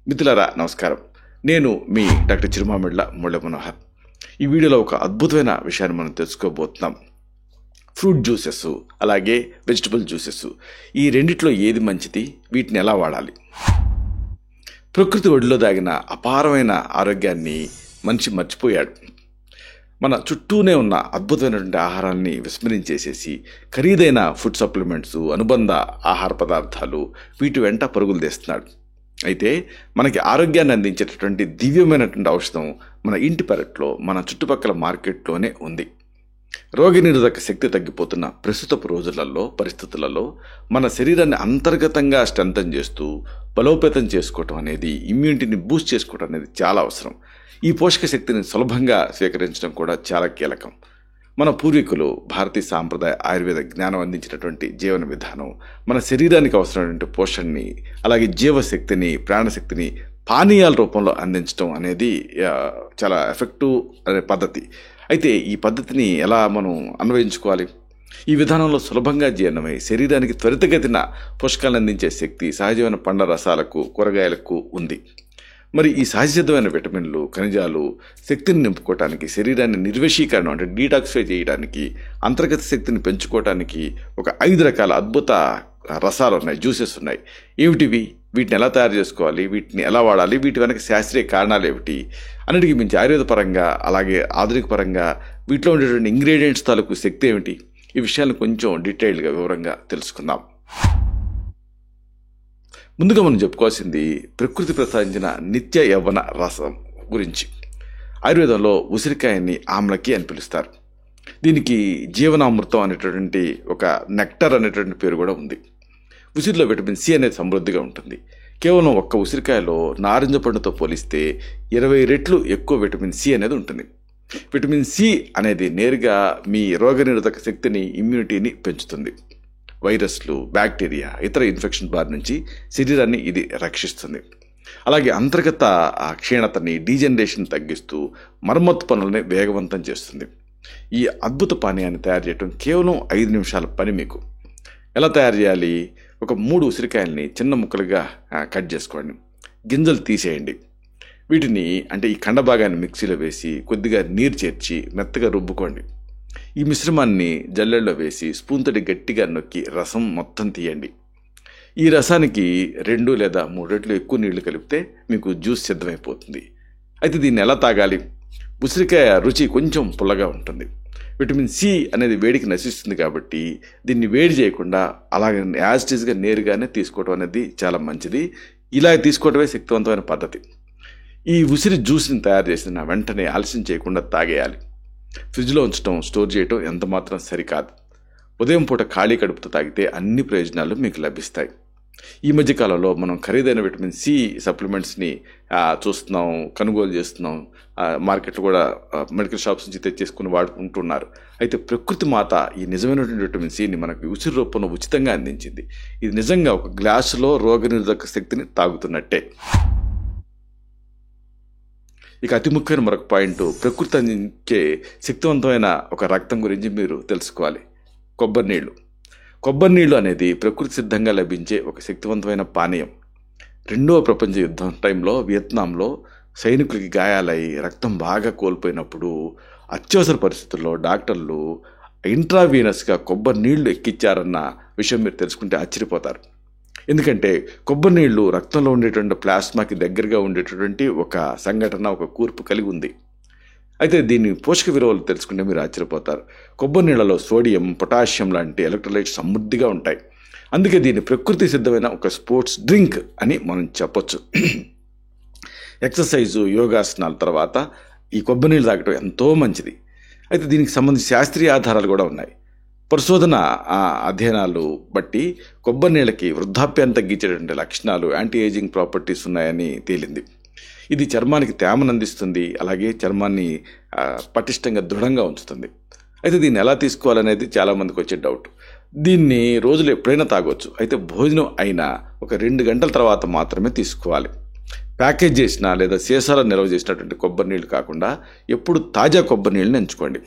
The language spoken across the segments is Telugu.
మిత్రులారా నమస్కారం. నేను మీ డాక్టర్ చిరుమామిళ్ళ మురళీ మనోహర్. ఈ వీడియోలో ఒక అద్భుతమైన విషయాన్ని మనం తెలుసుకోబోతున్నాం. ఫ్రూట్ జ్యూసెస్ అలాగే వెజిటబుల్ జ్యూసెస్, ఈ రెండిట్లో ఏది మంచిది, వీటిని ఎలా వాడాలి? ప్రకృతి ఒడిలో దాగిన అపారమైన ఆరోగ్యాన్ని మనిషి మర్చిపోయాడు. మన చుట్టూనే ఉన్న అద్భుతమైనటువంటి ఆహారాన్ని విస్మరించేసేసి ఖరీదైన ఫుడ్ సప్లిమెంట్స్, అనుబంధ ఆహార పదార్థాలు వీటి వెంట పరుగులు తీస్తున్నాడు. అయితే మనకి ఆరోగ్యాన్ని అందించేటటువంటి దివ్యమైనటువంటి ఔషధం మన ఇంటి పెరట్లో, మన చుట్టుపక్కల మార్కెట్లోనే ఉంది. రోగనిరోధక శక్తి తగ్గిపోతున్న ప్రస్తుతపు పరిస్థితులలో మన శరీరాన్ని అంతర్గతంగా స్ట్రెంథన్ చేస్తూ బలోపేతం చేసుకోవటం అనేది, ఇమ్యూనిటీని బూస్ట్ చేసుకోవటం అనేది చాలా అవసరం. ఈ పోషక శక్తిని సులభంగా స్వీకరించడం కూడా చాలా కీలకం. మన పూర్వీకులు భారతీయ సాంప్రదాయ ఆయుర్వేద జ్ఞానం అందించినటువంటి జీవన విధానం మన శరీరానికి అవసరమైనటువంటి పోషణని, అలాగే జీవశక్తిని, ప్రాణశక్తిని పానీయాల రూపంలో అందించడం అనేది చాలా ఎఫెక్టివ్ అనే పద్ధతి. అయితే ఈ పద్ధతిని ఎలా మనం అన్వయించుకోవాలి? ఈ విధానంలో సులభంగా జీర్ణమై శరీరానికి త్వరితగతిన పోషకాలను అందించే శక్తి సహజమైన పండ్ల రసాలకు, కూరగాయలకు ఉంది. మరి ఈ సహజసిద్ధమైన విటమిన్లు, ఖనిజాలు శక్తిని నింపుకోవటానికి, శరీరాన్ని నిర్వశీకరణ అంటే డీటాక్సిఫై చేయడానికి, అంతర్గత శక్తిని పెంచుకోవటానికి ఒక 5 రకాల అద్భుత రసాలు ఉన్నాయి, జ్యూసెస్ ఉన్నాయి. ఏమిటివి? వీటిని ఎలా తయారు చేసుకోవాలి? వీటిని ఎలా వాడాలి? వీటి వెనక శాస్త్రీయ కారణాలు ఏమిటి? అన్నిటికీ మించి ఆయుర్వేద పరంగా, అలాగే ఆధునిక పరంగా వీటిలో ఉండేటువంటి ఇంగ్రీడియంట్స్ తాలూకు శక్తి ఏమిటి? ఈ విషయాలను కొంచెం డీటెయిల్డ్గా వివరంగా తెలుసుకుందాం. ముందుగా మనం చెప్పుకోవాల్సింది ప్రకృతి ప్రసాదించిన నిత్య యవ్వన రసం గురించి. ఆయుర్వేదంలో ఉసిరికాయని ఆమ్లకి అని పిలుస్తారు. దీనికి జీవనామృతం అనేటటువంటి ఒక నెక్టర్ అనేటువంటి పేరు కూడా ఉంది. ఉసిరిలో విటమిన్ సి అనేది సమృద్ధిగా ఉంటుంది. కేవలం ఒక్క ఉసిరికాయలో నారింజ పండుతో పోలిస్తే 20 రెట్లు ఎక్కువ విటమిన్ సి అనేది ఉంటుంది. విటమిన్ సి అనేది నేరుగా మీ రోగనిరోధక శక్తిని, ఇమ్యూనిటీని పెంచుతుంది. వైరస్లు, బ్యాక్టీరియా, ఇతర ఇన్ఫెక్షన్ బారి నుంచి శరీరాన్ని ఇది రక్షిస్తుంది. అలాగే అంతర్గత క్షీణతని, డీజనరేషన్ తగ్గిస్తూ మరమ్మత్తు పనులని వేగవంతం చేస్తుంది. ఈ అద్భుత పానీయాన్ని తయారు చేయడం కేవలం 5 నిమిషాల పని. మీకు ఎలా తయారు చేయాలి? ఒక 3 ఉసిరికాయల్ని చిన్న ముక్కలుగా కట్ చేసుకోండి. గింజలు తీసేయండి. వీటిని అంటే ఈ కండ భాగాన్ని మిక్సీలో వేసి కొద్దిగా నీరు చేర్చి మెత్తగా రుబ్బుకోండి. ఈ మిశ్రమాన్ని జల్లెడలో వేసి స్పూన్తోటి గట్టిగా నొక్కి రసం మొత్తం తీయండి. ఈ రసానికి 2 లేదా 3 రెట్లు ఎక్కువ నీళ్లు కలిపితే మీకు జ్యూస్ సిద్ధమైపోతుంది. అయితే దీన్ని ఎలా తాగాలి? ఉసిరికాయ రుచి కొంచెం పుల్లగా ఉంటుంది. విటమిన్ సి అనేది వేడికి నశిస్తుంది కాబట్టి దీన్ని వేడి చేయకుండా అలాగే యాజ్ ఇట్ ఈస్గా నేరుగానే తీసుకోవడం అనేది చాలా మంచిది. ఇలా తీసుకోవడమే శక్తివంతమైన పద్ధతి. ఈ ఉసిరి జ్యూస్ని తయారు చేసిన వెంటనే ఆలస్యం చేయకుండా తాగేయాలి. ఫ్రిడ్జ్లో ఉంచడం, స్టోర్ చేయడం ఎంత మాత్రం సరికాదు. ఉదయం పూట ఖాళీ కడుపుతో తాగితే అన్ని ప్రయోజనాలు మీకు లభిస్తాయి. ఈ మధ్యకాలంలో మనం ఖరీదైన విటమిన్ సి సప్లిమెంట్స్ని చూస్తున్నాం, కొనుగోలు చేస్తున్నాం. మార్కెట్లో కూడా మెడికల్ షాప్స్ నుంచి తెచ్చేసుకుని వాడుకుంటున్నారు. అయితే ప్రకృతి మాత ఈ నిజమైనటువంటి విటమిన్ సిని మనకు ఉసిరి రూపంలో ఉచితంగా అందించింది. ఇది నిజంగా ఒక గ్లాసులో రోగనిరోధక శక్తిని తాగుతున్నట్టే. ఇక అతి ముఖ్యమైన మరొక పాయింట్, ప్రకృతి అందించే శక్తివంతమైన ఒక రక్తం గురించి మీరు తెలుసుకోవాలి. కొబ్బరి నీళ్లు అనేది ప్రకృతి సిద్ధంగా లభించే ఒక శక్తివంతమైన పానీయం. 2వ ప్రపంచ యుద్ధం టైంలో వియత్నాంలో సైనికులకి గాయాలై రక్తం బాగా కోల్పోయినప్పుడు అత్యవసర పరిస్థితుల్లో డాక్టర్లు ఇంట్రావీనస్గా కొబ్బరి నీళ్లు ఎక్కించారన్న విషయం మీరు తెలుసుకుంటే ఆశ్చర్యపోతారు. ఎందుకంటే కొబ్బరి నీళ్లు రక్తంలో ఉండేటువంటి ప్లాస్మాకి దగ్గరగా ఉండేటటువంటి ఒక సంఘటన, ఒక కూర్పు కలిగి ఉంది. అయితే దీని పోషక విలువలు తెలుసుకుంటే మీరు ఆశ్చర్యపోతారు. కొబ్బరి నీళ్లలో సోడియం, పొటాషియం లాంటి ఎలక్ట్రోలైట్స్ సమృద్ధిగా ఉంటాయి. అందుకే దీన్ని ప్రకృతి సిద్ధమైన ఒక స్పోర్ట్స్ డ్రింక్ అని మనం చెప్పొచ్చు. ఎక్సర్సైజు, యోగాసనాల తర్వాత ఈ కొబ్బరి నీళ్ళు తాగటం ఎంతో మంచిది. అయితే దీనికి సంబంధించి శాస్త్రీయ ఆధారాలు కూడా ఉన్నాయి. పరిశోధన అధ్యయనాలు బట్టి కొబ్బరి నీళ్ళకి వృద్ధాప్యాన్ని తగ్గించేటువంటి లక్షణాలు, యాంటీ ఏజింగ్ ప్రాపర్టీస్ ఉన్నాయని తేలింది. ఇది చర్మానికి తేమను అందిస్తుంది, అలాగే చర్మాన్ని పటిష్టంగా, దృఢంగా ఉంచుతుంది. అయితే దీన్ని ఎలా తీసుకోవాలనేది చాలామందికి వచ్చే డౌట్. దీన్ని రోజులు ఎప్పుడైనా తాగొచ్చు. అయితే భోజనం అయినా ఒక 2 గంటల తర్వాత మాత్రమే తీసుకోవాలి. ప్యాకేజ్ చేసిన లేదా సీసాలో నిల్వ చేసినటువంటి కొబ్బరి నీళ్ళు కాకుండా ఎప్పుడు తాజా కొబ్బరి నీళ్ళని ఎంచుకోండి.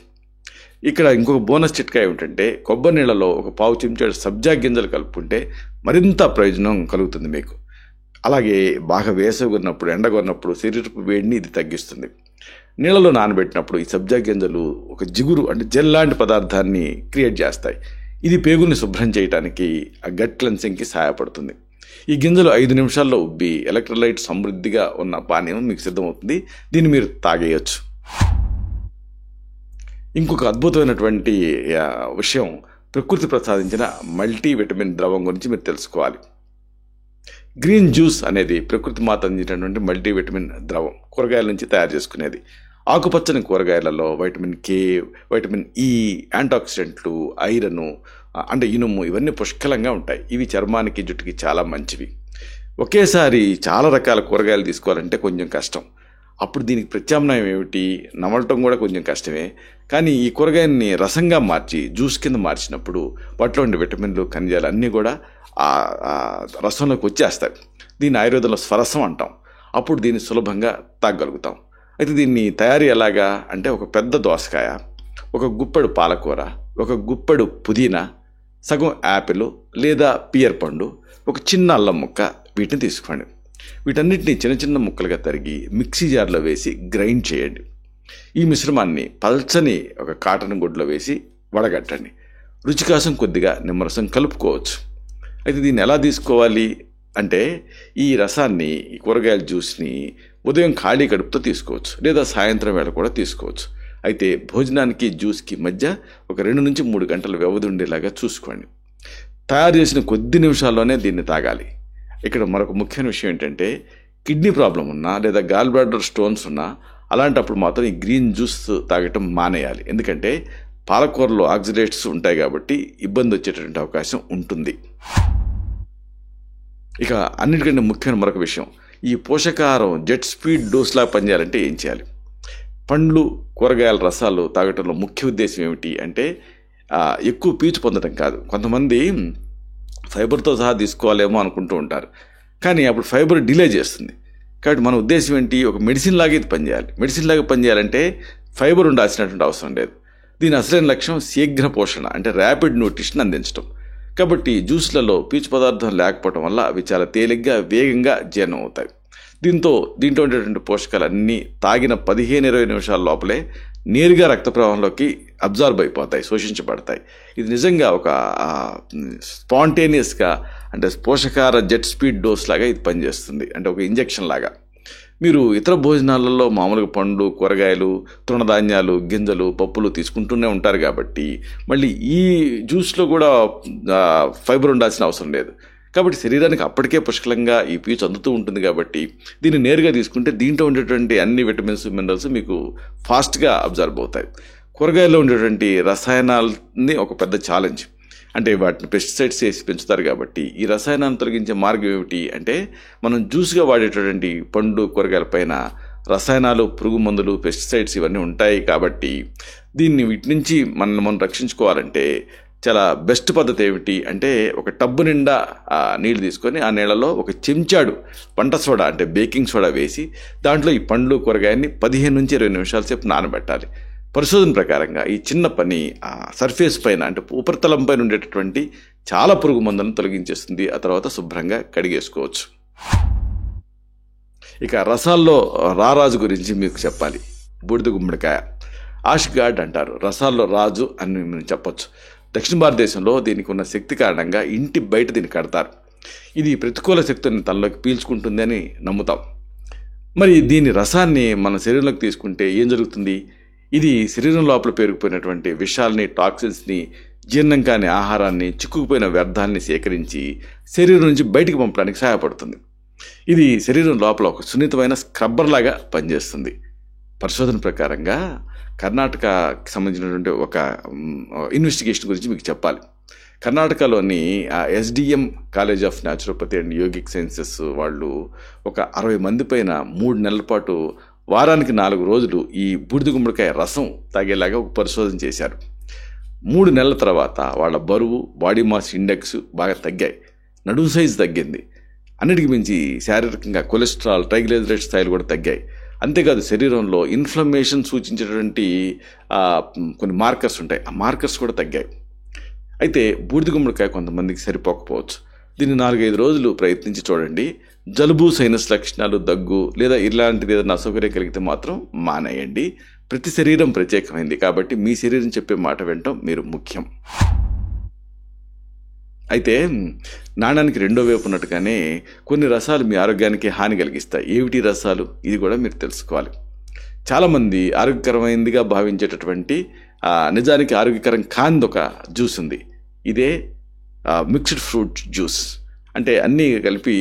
ఇక్కడ ఇంకొక బోనస్ చిట్కా ఏమిటంటే, కొబ్బరి నీళ్ళలో ఒక 1/4 చెంచాడు సబ్జా గింజలు కలుపుకుంటే మరింత ప్రయోజనం కలుగుతుంది మీకు. అలాగే బాగా వేసవి ఉన్నప్పుడు, ఎండగొన్నప్పుడు శరీరపు వేడిని ఇది తగ్గిస్తుంది. నీళ్ళలో నానబెట్టినప్పుడు ఈ సబ్జా గింజలు ఒక జిగురు అంటే జెల్ లాంటి పదార్థాన్ని క్రియేట్ చేస్తాయి. ఇది పేగుల్ని శుభ్రం చేయడానికి, ఆ గట్ క్లెన్సింగ్కి సహాయపడుతుంది. ఈ గింజలు 5 నిమిషాల్లో ఉబ్బి ఎలక్ట్రోలైట్ సమృద్ధిగా ఉన్న పానీయం మీకు సిద్ధమవుతుంది. దీన్ని మీరు తాగేయచ్చు. ఇంకొక అద్భుతమైనటువంటి విషయం, ప్రకృతి ప్రసాదించిన మల్టీ విటమిన్ ద్రవం గురించి మీరు తెలుసుకోవాలి. గ్రీన్ జ్యూస్ అనేది ప్రకృతి మాత అందించినటువంటి మల్టీ విటమిన్ ద్రవం, కూరగాయల నుంచి తయారు చేసుకునేది. ఆకుపచ్చని కూరగాయలలో vitamin K, vitamin E, యాంటాక్సిడెంట్లు, iron అంటే ఇనుము ఇవన్నీ పుష్కలంగా ఉంటాయి. ఇవి చర్మానికి, జుట్టుకి చాలా మంచివి. ఒకేసారి చాలా రకాల కూరగాయలు తీసుకోవాలంటే కొంచెం కష్టం. అప్పుడు దీనికి ప్రత్యామ్నాయం ఏమిటి? నమలటం కూడా కొంచెం కష్టమే. కానీ ఈ కూరగాయల్ని రసంగా మార్చి జ్యూస్ కింద మార్చినప్పుడు వాటిలో ఉండే విటమిన్లు, ఖనిజాలు అన్నీ కూడా ఆ రసంలోకి వచ్చేస్తాయి. దీన్ని ఆయుర్వేదంలో స్వరసం అంటాం. అప్పుడు దీన్ని సులభంగా తాగగలుగుతాం. అయితే దీన్ని తయారీ ఎలాగా అంటే, ఒక పెద్ద దోసకాయ, ఒక గుప్పెడు పాలకూర, ఒక గుప్పెడు పుదీనా, సగం యాపిల్ లేదా పియర్ పండు, ఒక చిన్న అల్లం ముక్క, వీటిని తీసుకోండి. వీటన్నిటిని చిన్న చిన్న ముక్కలుగా తరిగి మిక్సీ జార్లో వేసి గ్రైండ్ చేయండి. ఈ మిశ్రమాన్ని పల్చని ఒక కాటన్ గుడ్లో వేసి వడగట్టండి. రుచి కోసం కొద్దిగా నిమ్మరసం కలుపుకోవచ్చు. అయితే దీన్ని ఎలా తీసుకోవాలి అంటే, ఈ రసాన్ని, ఈ కూరగాయల జ్యూస్ని ఉదయం ఖాళీ కడుపుతో తీసుకోవచ్చు, లేదా సాయంత్రం వేళ కూడా తీసుకోవచ్చు. అయితే భోజనానికి జ్యూస్కి మధ్య ఒక 2 నుంచి 3 గంటల వ్యవధి ఉండేలాగా చూసుకోండి. తయారు చేసిన కొద్ది నిమిషాల్లోనే దీన్ని తాగాలి. ఇక్కడ మరొక ముఖ్యమైన విషయం ఏంటంటే, కిడ్నీ ప్రాబ్లం ఉన్నా లేదా గాల్ బ్లాడర్ స్టోన్స్ ఉన్నా అలాంటప్పుడు మాత్రం ఈ గ్రీన్ జ్యూస్ తాగటం మానేయాలి. ఎందుకంటే పాలకూరలో ఆక్సిడేట్స్ ఉంటాయి కాబట్టి ఇబ్బంది వచ్చేటటువంటి అవకాశం ఉంటుంది. ఇక అన్నిటికంటే ముఖ్యమైన మరొక విషయం, ఈ పోషకాహారం జెట్ స్పీడ్ డోస్లా పనిచేయాలంటే ఏం చేయాలి? పండ్లు, కూరగాయల రసాలు తాగటంలో ముఖ్య ఉద్దేశం ఏమిటి అంటే, ఎక్కువ పీచు పొందడం కాదు. కొంతమంది ఫైబర్తో సహా తీసుకోవాలేమో అనుకుంటూ ఉంటారు, కానీ అప్పుడు ఫైబర్ డిలే చేస్తుంది. కాబట్టి మన ఉద్దేశం ఏంటి? ఒక మెడిసిన్ లాగా ఇది పనిచేయాలి. మెడిసిన్ లాగా పనిచేయాలంటే ఫైబర్ ఉండాల్సినటువంటి అవసరం లేదు. దీని అసలైన లక్ష్యం శీఘ్ర పోషణ అంటే ర్యాపిడ్ న్యూట్రిషన్ అందించడం. కాబట్టి జ్యూస్లలో పీచు పదార్థం లేకపోవడం వల్ల అవి చాలా తేలిగ్గా, వేగంగా జీర్ణం అవుతాయి. దీంట్లో ఉండేటువంటి పోషకాలన్నీ తాగిన 15-20 నిమిషాల లోపలే నేరుగా రక్త ప్రవాహంలోకి అబ్జార్బ్ అయిపోతాయి, శోషించబడతాయి. ఇది నిజంగా ఒక స్పాంటేనియస్గా అంటే పోషకాహార జెట్ స్పీడ్ డోస్ లాగా ఇది పనిచేస్తుంది, అంటే ఒక ఇంజెక్షన్ లాగా. మీరు ఇతర భోజనాలలో మామూలుగా పండ్లు, కూరగాయలు, తృణధాన్యాలు, గింజలు, పప్పులు తీసుకుంటూనే ఉంటారు కాబట్టి మళ్ళీ ఈ జ్యూస్లో కూడా ఫైబర్ ఉండాల్సిన అవసరం లేదు. కాబట్టి శరీరానికి అప్పటికే పుష్కలంగా ఈ పీచు అందుతూ ఉంటుంది కాబట్టి దీన్ని నేరుగా తీసుకుంటే దీంట్లో ఉండేటువంటి అన్ని విటమిన్స్, మినరల్స్ మీకు ఫాస్ట్గా అబ్జర్వ్ అవుతాయి. కూరగాయల్లో ఉండేటువంటి రసాయనాలని ఒక పెద్ద ఛాలెంజ్. అంటే వాటిని పెస్టిసైడ్స్ వేసి పెంచుతారు కాబట్టి ఈ రసాయనాలను తొలగించే మార్గం ఏమిటి అంటే, మనం జ్యూస్గా వాడేటటువంటి పండు, కూరగాయల పైన రసాయనాలు, పురుగు మందులు, పెస్టిసైడ్స్ ఇవన్నీ ఉంటాయి. కాబట్టి వీటి నుంచి మనం రక్షించుకోవాలంటే చాలా బెస్ట్ పద్ధతి ఏమిటి అంటే, ఒక టబ్బు నిండా నీళ్ళు తీసుకొని ఆ నీళ్ళలో ఒక చెంచాడు వంట సోడా అంటే బేకింగ్ సోడా వేసి దాంట్లో ఈ పండ్లు, కూరగాయన్ని 15 నుంచి 20 నిమిషాల సేపు నానబెట్టాలి. పరిశోధన ప్రకారంగా ఈ చిన్న పని సర్ఫేస్ పైన అంటే ఉపరితలం పైన ఉండేటటువంటి చాలా పురుగు మందులను తొలగించేస్తుంది. ఆ తర్వాత శుభ్రంగా కడిగేసుకోవచ్చు. ఇక రసాల్లో రారాజు గురించి మీకు చెప్పాలి. బూడిద గుమ్మడికాయ, ఆష్గార్డ్ అంటారు, రసాల్లో రాజు అని మనం చెప్పొచ్చు. దక్షిణ భారతదేశంలో దీనికి ఉన్న శక్తి కారణంగా ఇంటి బయట దీన్ని కడతారు. ఇది ప్రతికూల శక్తిని తనలోకి పీల్చుకుంటుంది అని నమ్ముతాం. మరి దీని రసాన్ని మన శరీరంలోకి తీసుకుంటే ఏం జరుగుతుంది? ఇది శరీరం లోపల పేరుకుపోయినటువంటి విషాల్ని, టాక్సిన్స్ని, జీర్ణం కాని ఆహారాన్ని, చిక్కుకుపోయిన వ్యర్థాలని సేకరించి శరీరం నుంచి బయటికి పంపడానికి సహాయపడుతుంది. ఇది శరీరం లోపల ఒక సున్నితమైన స్క్రబ్బర్ లాగా పనిచేస్తుంది. పరిశోధన ప్రకారంగా కర్ణాటకకి సంబంధించినటువంటి ఒక ఇన్వెస్టిగేషన్ గురించి మీకు చెప్పాలి. కర్ణాటకలోని SDM college of naturopathy and yogic sciences వాళ్ళు ఒక 60 మంది పైన 3 నెలల పాటు వారానికి 4 రోజులు ఈ బూడిద గుమ్మడికాయ రసం తాగేలాగా ఒక పరిశోధన చేశారు. 3 నెలల తర్వాత వాళ్ళ బరువు, బాడీ మాస్ ఇండెక్స్ బాగా తగ్గాయి, నడుము సైజు తగ్గింది. అన్నిటికి మించి శారీరకంగా కొలెస్ట్రాల్, ట్రైగ్లిజరైడ్ స్థాయిలు కూడా తగ్గాయి. అంతేకాదు శరీరంలో ఇన్ఫ్లమేషన్ సూచించేటువంటి కొన్ని మార్కర్స్ ఉంటాయి, ఆ మార్కర్స్ కూడా తగ్గాయి. అయితే బూడిద గుమ్మడికాయ కొంతమందికి సరిపోకపోవచ్చు. దీన్ని 4-5 రోజులు ప్రయత్నించి చూడండి. జలుబు, సైనస్ లక్షణాలు, దగ్గు లేదా ఇలాంటిది ఏదైనా అసౌకర్యం కలిగితే మాత్రం మానేయండి. ప్రతి శరీరం ప్రత్యేకమైంది కాబట్టి మీ శరీరం చెప్పే మాట వినటం మీరు ముఖ్యం. అయితే నాణానికి రెండో వైపు ఉన్నట్టుగానే కొన్ని రసాలు మీ ఆరోగ్యానికి హాని కలిగిస్తాయి. ఏమిటి రసాలు? ఇది కూడా మీరు తెలుసుకోవాలి. చాలామంది ఆరోగ్యకరమైనదిగా భావించేటటువంటి నిజానికి ఆరోగ్యకరం కానిది ఒక జ్యూస్ ఉంది. ఇదే మిక్స్డ్ ఫ్రూట్ జ్యూస్. అంటే అన్నీ కలిపి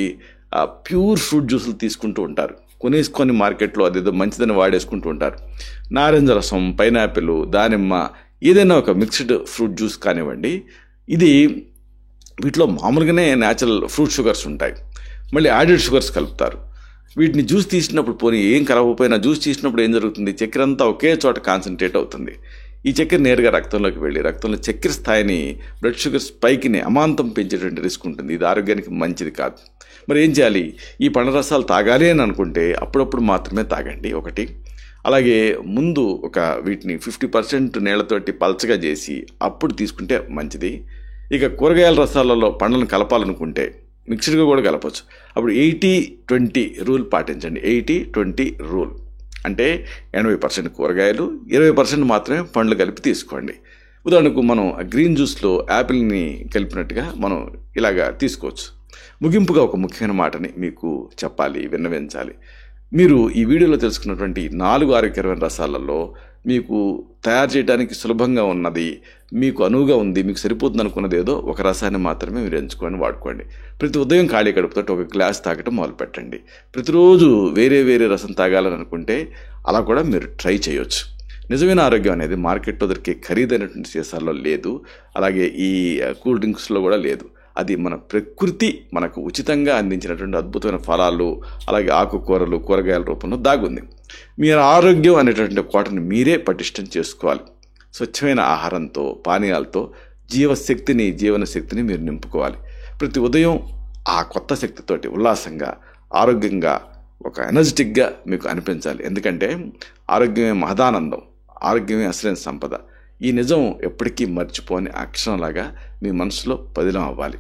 ప్యూర్ ఫ్రూట్ జ్యూసులు తీసుకుంటూ ఉంటారు. కొనేసుకొని మార్కెట్లో అదేదో మంచిదని వాడేసుకుంటూ ఉంటారు. నారింజ రసం, పైనాపిల్, దానిమ్మ, ఏదైనా ఒక మిక్స్డ్ ఫ్రూట్ జ్యూస్ కానివ్వండి. ఇది వీటిలో మామూలుగానే న్యాచురల్ ఫ్రూట్ షుగర్స్ ఉంటాయి, మళ్ళీ యాడెడ్ షుగర్స్ కలుపుతారు. వీటిని జ్యూస్ తీసినప్పుడు పోనీ ఏం కలవకపోయినా జ్యూస్ తీసినప్పుడు ఏం జరుగుతుంది? చక్కెర అంతా ఒకే చోట కాన్సన్ట్రేట్ అవుతుంది. ఈ చక్కెర నేరుగా రక్తంలోకి వెళ్ళి రక్తంలో చక్కెర స్థాయిని, బ్లడ్ షుగర్ స్పైక్ని అమాంతం పెంచేటువంటి రిస్క్ ఉంటుంది. ఇది ఆరోగ్యానికి మంచిది కాదు. మరి ఏం చేయాలి? ఈ పండ్ల రసాలు తాగాలి అని అనుకుంటే అప్పుడప్పుడు మాత్రమే తాగండి ఒకటి. అలాగే ముందు వీటిని 50% నీళ్లతోటి పల్చగా చేసి అప్పుడు తీసుకుంటే మంచిది. ఇక కూరగాయల రసాలలో పండ్లను కలపాలనుకుంటే మిక్స్డ్గా కూడా కలపచ్చు. అప్పుడు 80-20 రూల్ పాటించండి. 80-20 రూల్ అంటే 80% కూరగాయలు, 20% మాత్రమే పండ్లు కలిపి తీసుకోండి. ఉదాహరణకు మనం గ్రీన్ జ్యూస్లో యాపిల్ని కలిపినట్టుగా మనం ఇలాగా తీసుకోవచ్చు. ముగింపుగా ఒక ముఖ్యమైన మాటని మీకు చెప్పాలి, విన్నవించాలి. మీరు ఈ వీడియోలో తెలుసుకున్నటువంటి 4 ఆరోగ్యకరమైన రసాలలో మీకు తయారు చేయడానికి సులభంగా ఉన్నది, మీకు అనువుగా ఉంది, మీకు సరిపోతుంది అనుకున్నది ఏదో ఒక రసాన్ని మాత్రమే మీరు ఎంచుకొని వాడుకోండి. ప్రతి ఉదయం ఖాళీ కడుపుతో ఒక గ్లాస్ తాగటం మొదలుపెట్టండి. ప్రతిరోజు వేరే వేరే రసం తాగాలని అనుకుంటే అలా కూడా మీరు ట్రై చేయొచ్చు. నిజమైన ఆరోగ్యం అనేది మార్కెట్లో దొరికే ఖరీదైనటువంటి సీసాల్లో లేదు, అలాగే ఈ కూల్ డ్రింక్స్లో కూడా లేదు. అది మన ప్రకృతి మనకు ఉచితంగా అందించినటువంటి అద్భుతమైన ఫలాలు, అలాగే ఆకుకూరలు, కూరగాయల రూపంలో దాగుంది. మీరు ఆరోగ్యం అనేటువంటి కోటను మీరే పటిష్టం చేసుకోవాలి. స్వచ్ఛమైన ఆహారంతో, పానీయాలతో జీవన శక్తిని మీరు నింపుకోవాలి. ప్రతి ఉదయం ఆ కొత్త శక్తితోటి ఉల్లాసంగా, ఆరోగ్యంగా, ఒక ఎనర్జెటిక్గా మీకు అనిపించాలి. ఎందుకంటే ఆరోగ్యమే మహదానందం, ఆరోగ్యమే అసలైన సంపద. ఈ నిజం ఎప్పటికీ మర్చిపోని అక్షరంలాగా మీ మనసులో పదిలం అవ్వాలి.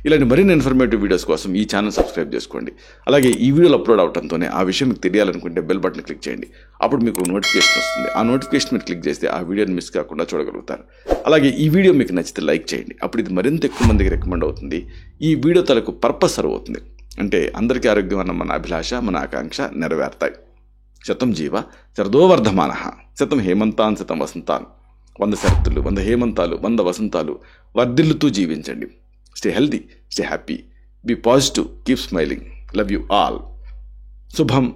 ఇలాంటి మరిన్ని ఇన్ఫర్మేటివ్ వీడియోస్ కోసం ఈ ఛానల్ సబ్స్క్రైబ్ చేసుకోండి. అలాగే ఈ వీడియోలు అప్లోడ్ అవడంతోనే ఆ విషయం మీకు తెలియాలనుకుంటే బెల్ బటన్ క్లిక్ చేయండి. అప్పుడు మీకు నోటిఫికేషన్ వస్తుంది. ఆ నోటిఫికేషన్ మీరు క్లిక్ చేస్తే ఆ వీడియోని మిస్ కాకుండా చూడగలుగుతారు. అలాగే ఈ వీడియో మీకు నచ్చితే లైక్ చేయండి. అప్పుడు ఇది మరింత ఎక్కువ మందికి రికమెండ్ అవుతుంది. ఈ వీడియో తలకు పర్పస్ సర్వ్ అవుతుంది. అంటే అందరికీ ఆరోగ్యం అన్న మన అభిలాష, మన ఆకాంక్ష నెరవేరుతాయి. శతం జీవ శరదో వర్ధమానః, శతం హేమంతాన్ శతం వసంతాన్. 100 శరత్తులు, 100 హేమంతాలు, 100 వసంతాలు వర్ధిల్లుతూ జీవించండి. Stay healthy, stay happy, be positive, keep smiling. Love you all. శుభం.